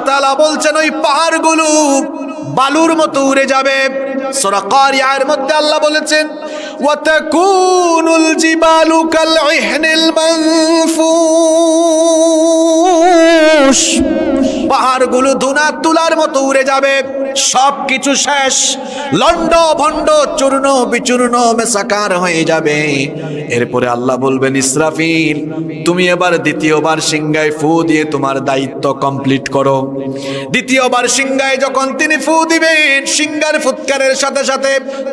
তাআলা বলছেন ওই পাহাড়গুলো বালুর মতো উড়ে যাবে। সূরা কারিয়ার মধ্যে আল্লাহ বলেছেন ওয়া তাকুনুল জিবালু কাল ইহনিল মানফুশ, পাহাড়গুলো ধুনা তুলার মতো উড়ে যাবে, সবকিছু শেষ, লন্ড ভন্ড চূর্ণ বিচূর্ণ মেসাকার হয়ে যাবে। এরপরে আল্লাহ বলবেন ইসরাফিল তুমি এবার দ্বিতীয়বার সিংহায় ফু দিয়ে তোমার দায়িত্ব কমপ্লিট করো। দ্বিতীয়বার সিংহায় যখন তিনি ফু দিবেন, সিংহার ফুৎকারের সাথে সাথে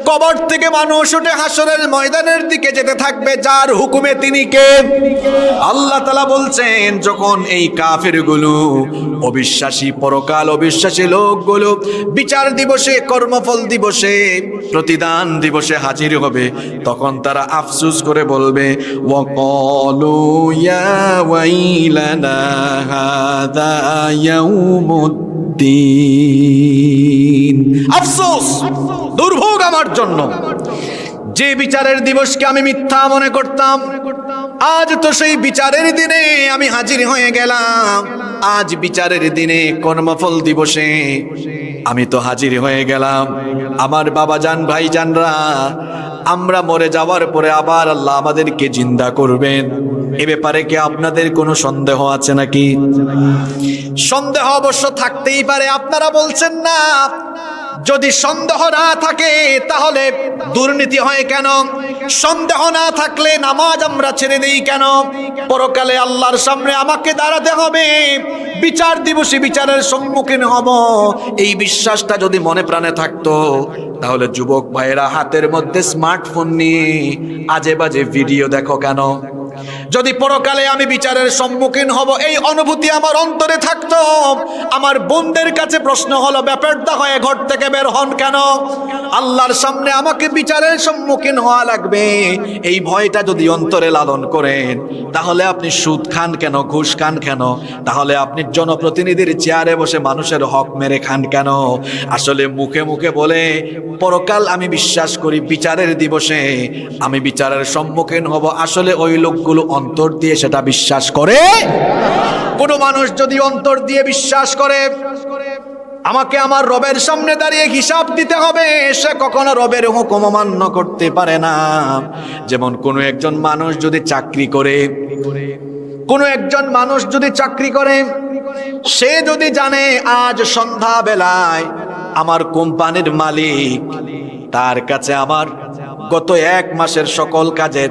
কবর থেকে মানুষ উঠে হাসরের ময়দানের দিকে যেতে থাকবে। যার হুকুমে তিনি কে? আল্লাহ তাআলা বলছেন যখন এই কাফেরগুলো, অবিশ্বাসী, পরকাল অবিশ্বাসী লোকগুলো বিচার দিবসে, কর্মফল দিবসে, প্রতিদান দিবসে হাজির হবে, তখন তারা আফসোস করে বলবে ওয়াকালু ইয়া ওয়াইলানা হাযা ইয়াউমুদ্দিন, আফসোস, দুর্ভোগ আমার জন্য, যে বিচারের দিবসকে আমি মিথ্যা মনে করতাম, আজ তো সেই বিচারের দিনে আমি হাজির হয়ে গেলাম। আজ বিচারের দিনে, কর্মফল দিবসে আমি তো হাজির হয়ে গেলাম। আমার বাবা জান, ভাই জানরা, আমরা মরে যাওয়ার পরে আবার আল্লাহ আমাদেরকে জিন্দা করবেন, এ ব্যাপারে কি আপনাদের কোনো সন্দেহ আছে নাকি? সন্দেহ অবশ্য থাকতেই পারে। আপনারা বলছেন না, যদি সন্দেহ না থাকে তাহলে দুর্নীতি হয় কেন? সন্দেহ না থাকলে নামাজ আমরা ছেড়ে দেই কেন? পরকালে আল্লাহর সামনে আমাকে দাঁড়াতে হবে, বিচার দিবসে বিচারের সম্মুখীন হব, এই বিশ্বাসটা যদি মনে প্রাণে থাকতো, তাহলে যুবক ভাইয়েরা হাতের মধ্যে স্মার্টফোন নিয়ে আজে বাজে ভিডিও দেখো কেন? যদি পরকালে আমি বিচারের সম্মুখীন হব এই অনুভূতি আমার অন্তরে থাকতো, আমার বোনদের কাছে প্রশ্ন হলো ব্যাপারটা হয়ে ঘর থেকে বের হন কেন? আল্লাহর সামনে আমাকে বিচারের সম্মুখীন হওয়া লাগবে, এই ভয়টা যদি অন্তরে লালন করেন, তাহলে আপনি সুদ খান কেন, ঘুষ খান কেন? তাহলে আপনি জনপ্রতিনিধির চেয়ারে বসে মানুষের হক মেরে খান কেন? আসলে মুখে মুখে বলে পরকাল আমি বিশ্বাস করি, বিচারের দিবসে আমি বিচারের সম্মুখীন হব, আসলে ওই লোকগুলো অন্তর দিয়ে সেটা বিশ্বাস করে? কোনো মানুষ যদি অন্তর দিয়ে বিশ্বাস করে আমাকে আমার রবের সামনে দাঁড়িয়ে হিসাব দিতে হবে, সে কখনো রবের হুকুম অমান্য করতে পারে না। যেমন কোনো একজন মানুষ যদি চাকরি করে, কোনো একজন মানুষ যদি চাকরি করে, সে যদি জানে আজ সন্ধ্যা বেলায় আমার কোম্পানির মালিক, তার কাছে আমার গত 1 মাসের সকল কাজের